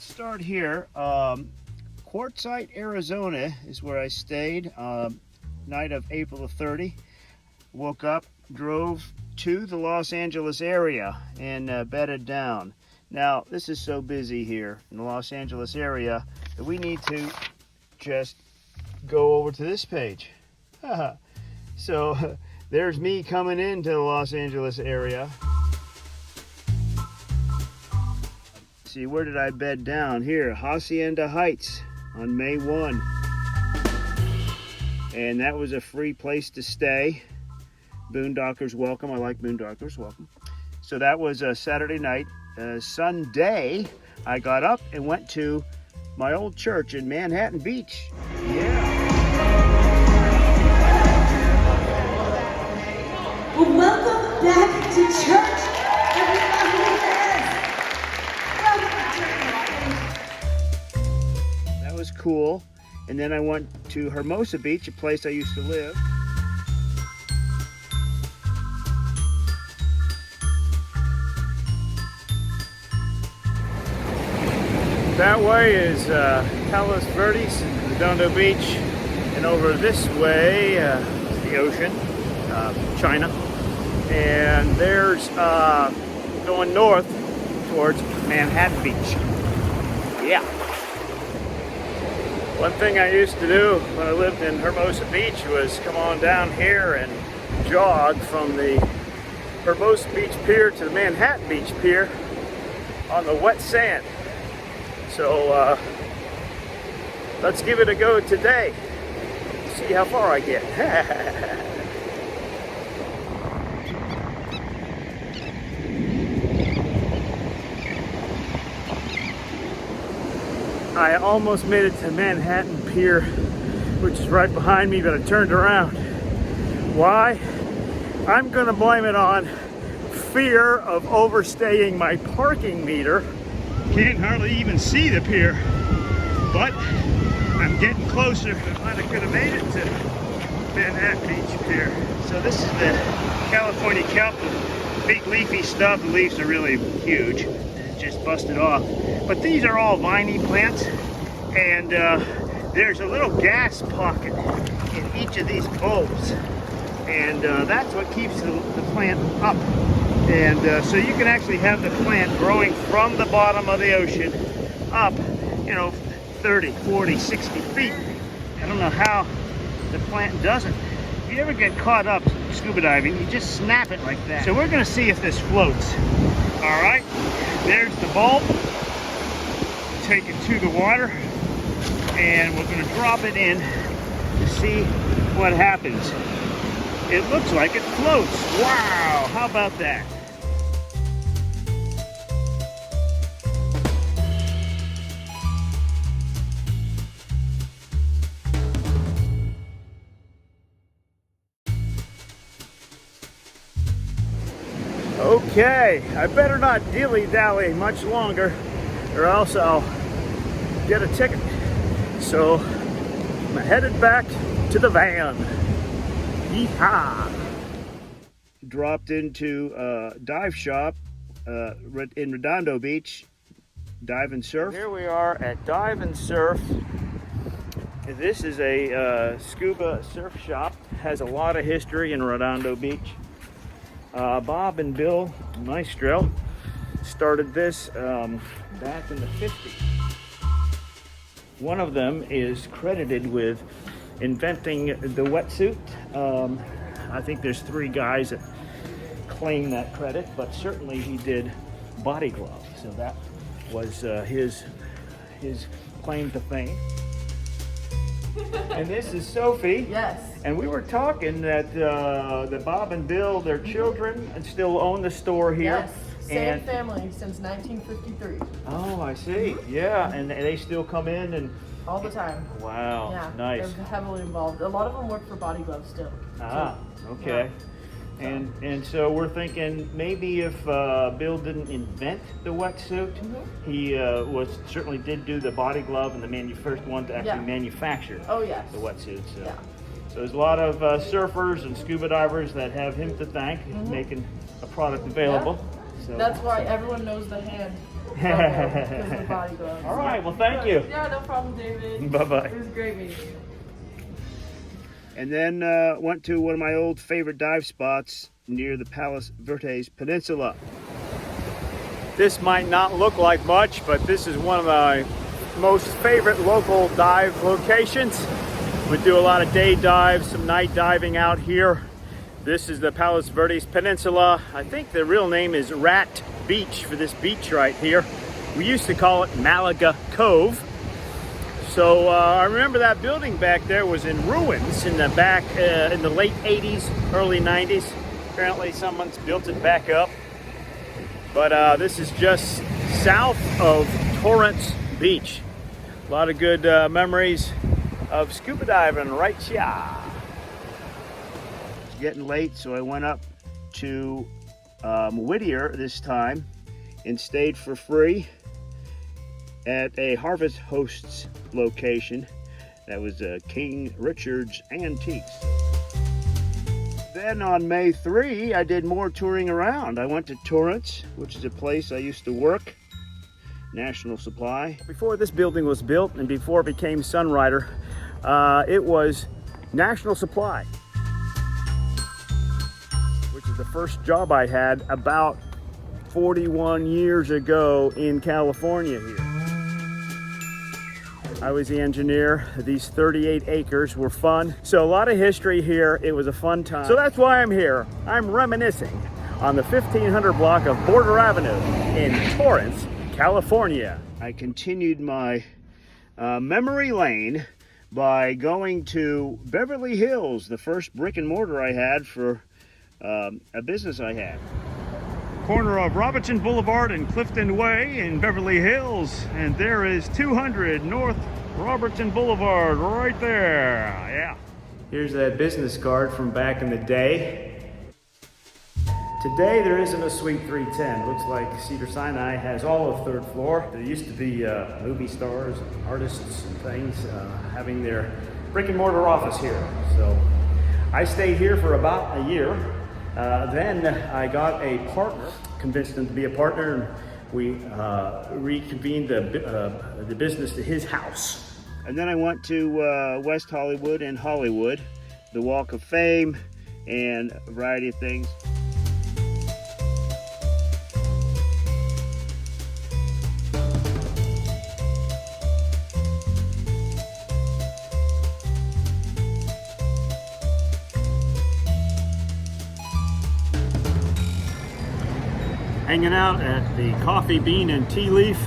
Start here. Quartzite, Arizona is where I stayed. Night of April the 30th. Woke up, drove to the Los Angeles area, and bedded down. Now, this is so busy here in the Los Angeles area that we need to just go over to this page. So there's me coming into the Los Angeles area. See, where did I bed down? Here, Hacienda Heights on May 1. And that was a free place to stay. Boondockers welcome. I like Boondockers welcome. So that was a Saturday night. Sunday, I got up and went to my old church in Manhattan Beach. Yeah. Well, welcome back to church, everybody. That was cool. And then I went to Hermosa Beach, a place I used to live. That way is Palos, Verdes, and Redondo Beach. And over this way is the ocean, China. And there's going north towards Manhattan Beach. Yeah. One thing I used to do when I lived in Hermosa Beach was come on down here and jog from the Hermosa Beach Pier to the Manhattan Beach Pier on the wet sand. So let's give it a go today. See how far I get. I almost made it to Manhattan Pier, which is right behind me, but I turned around. Why? I'm gonna blame it on fear of overstaying my parking meter. Can't hardly even see the pier, but I'm getting closer. I could have made it to Manhattan Beach Pier. So this is the California kelp, big leafy stuff. The leaves are really huge. It's just busted off. But these are all viney plants, and there's a little gas pocket in each of these bulbs, and that's what keeps the plant up. And so you can actually have the plant growing from the bottom of the ocean up, 30, 40, 60 feet. I don't know how the plant does it. If you ever get caught up scuba diving, you just snap it like that. So we're gonna see if this floats. All right, there's the bulb. Take it to the water, and we're gonna drop it in to see what happens. It looks like it floats. Wow, how about that? Okay, I better not dilly-dally much longer, or else I'll get a ticket. So I'm headed back to the van. Yeehaw! Dropped into a dive shop in Redondo Beach, dive and surf. Here we are at Dive and Surf. This is a scuba surf shop. Has a lot of history in Redondo Beach. Bob and Bill Maestro started this back in the 50s. One of them is credited with inventing the wetsuit. I think there's 3 guys that claim that credit, but certainly he did body glove. So that was his claim to fame. And this is Sophie. Yes. And we were talking that the Bob and Bill, their children, and still own the store here. Yes. Same family since 1953. Oh, I see. Yeah, and they still come in and all the time. Wow. Yeah. Nice. They're heavily involved. A lot of them work for Body Glove still. Ah. Okay. Yeah. And so we're thinking maybe if Bill didn't invent the wetsuit, he certainly did do the body glove and the first one to actually manufacture the wetsuit. So. So there's a lot of surfers and scuba divers that have him to thank, making a product available. So that's why everyone knows the hand Because of the body gloves. All right, well, thank you. Yeah, no problem, David. Bye-bye. It was great meeting you. And then went to one of my old favorite dive spots near the Palos Verdes Peninsula. This might not look like much, but this is one of my most favorite local dive locations. We do a lot of day dives, some night diving out here. This is the Palos Verdes Peninsula. I think the real name is Rat Beach for this beach right here. We used to call it Malaga Cove. So I remember that building back there was in ruins in the back in the late 80s, early 90s. Apparently someone's built it back up. But this is just south of Torrance Beach. A lot of good memories of scuba diving right here. It's getting late, so I went up to Whittier this time and stayed for free at a Harvest Hosts location. That was King Richard's Antiques. Then on May 3, I did more touring around. I went to Torrance, which is a place I used to work, National Supply. Before this building was built and before it became Sunrider, it was National Supply, which is the first job I had about 41 years ago in California here. I was the engineer. These 38 acres were fun. So a lot of history here. It was a fun time. So that's why I'm here. I'm reminiscing on the 1500 block of Border Avenue in Torrance, California. I continued my memory lane by going to Beverly Hills, the first brick and mortar I had for a business I had. Corner of Robertson Boulevard and Clifton Way in Beverly Hills, and there is 200 North Robertson Boulevard right there. Yeah. Here's that business card from back in the day. Today there isn't a suite 310. Looks like Cedars-Sinai has all of third floor. There used to be movie stars, and artists and things having their brick and mortar office here. So I stayed here for about a year. Then I got a partner, convinced him to be a partner, and we reconvened the business to his house. And then I went to West Hollywood and Hollywood, the Walk of Fame, and a variety of things. Hanging out at the Coffee Bean and Tea Leaf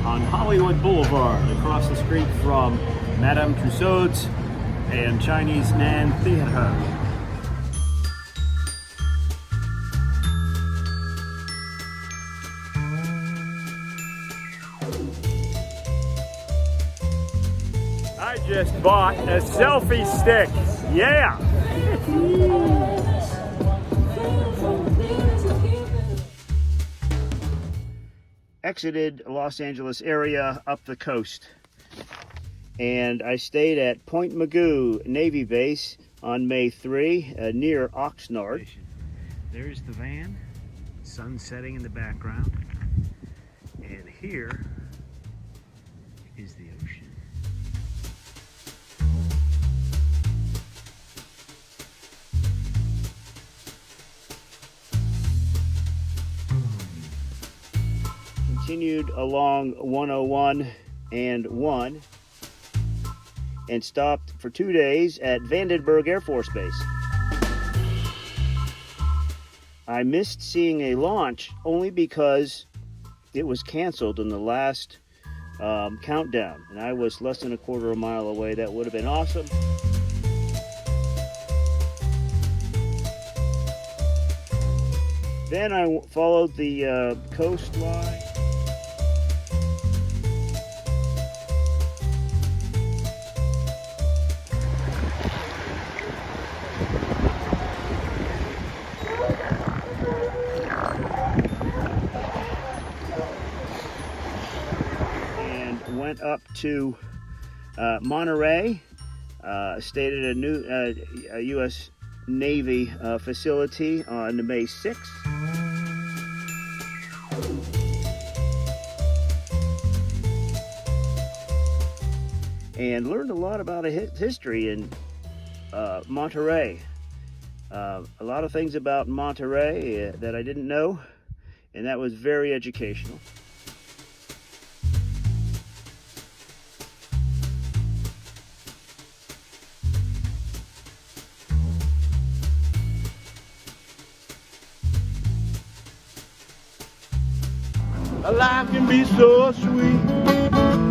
on Hollywood Boulevard, across the street from Madame Tussauds and Chinese Nan Theater. I just bought a selfie stick. Yeah! Exited Los Angeles area up the coast, and I stayed at Point Magoo Navy Base on May 3 near Oxnard. There's the van, sun setting in the background, and here is the ocean. Continued along 101 and 1 and stopped for 2 days at Vandenberg Air Force Base. I missed seeing a launch only because it was canceled in the last countdown, and I was less than a quarter of a mile away. That would have been awesome. Then I followed the coastline. Went up to Monterey, stayed at a new U.S. Navy facility on May 6th. and learned a lot about history in Monterey. A lot of things about Monterey that I didn't know, and that was very educational. Life can be so sweet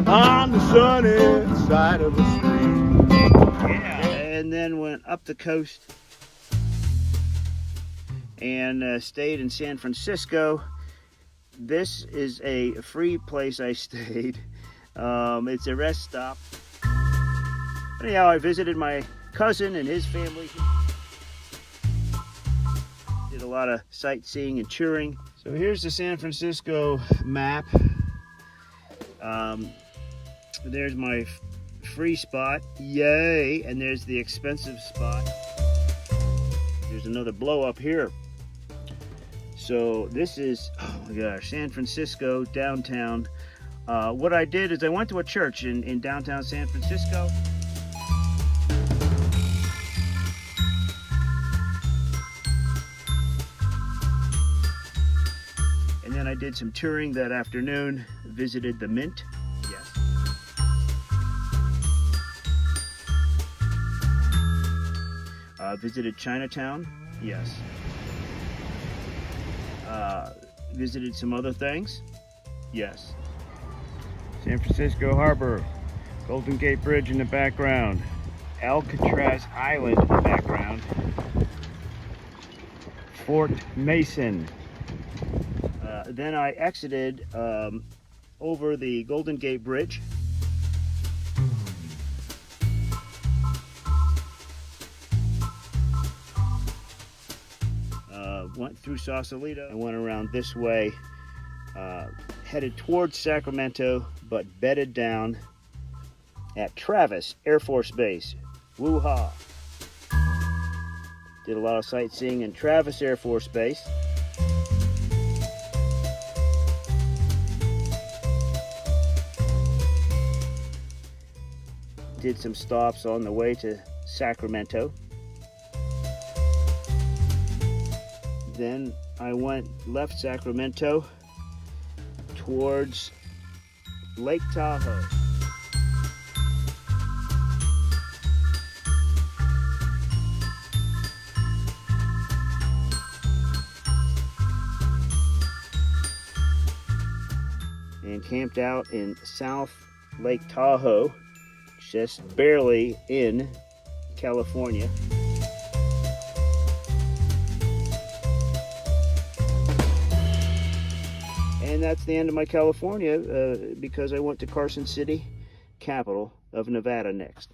on the sunny side of the street. Yeah. And then went up the coast and stayed in San Francisco. This is a free place I stayed. It's a rest stop. Anyhow, I visited my cousin and his family. Did a lot of sightseeing and touring. So here's the San Francisco map. There's my free spot, yay, and there's the expensive spot. There's another blow up here. So this is, oh my gosh, San Francisco, downtown. What I did is I went to a church in downtown San Francisco. And then I did some touring that afternoon, visited the Mint. Yes. Visited Chinatown. Yes. Visited some other things. Yes. San Francisco Harbor, Golden Gate Bridge in the background, Alcatraz Island in the background, Fort Mason. Then I exited over the Golden Gate Bridge. Went through Sausalito. I went around this way, headed towards Sacramento, but bedded down at Travis Air Force Base. Woo-ha! Did a lot of sightseeing in Travis Air Force Base. Did some stops on the way to Sacramento. Then I left Sacramento towards Lake Tahoe. And camped out in South Lake Tahoe, just barely in California. And that's the end of my California because I went to Carson City, capital of Nevada, next.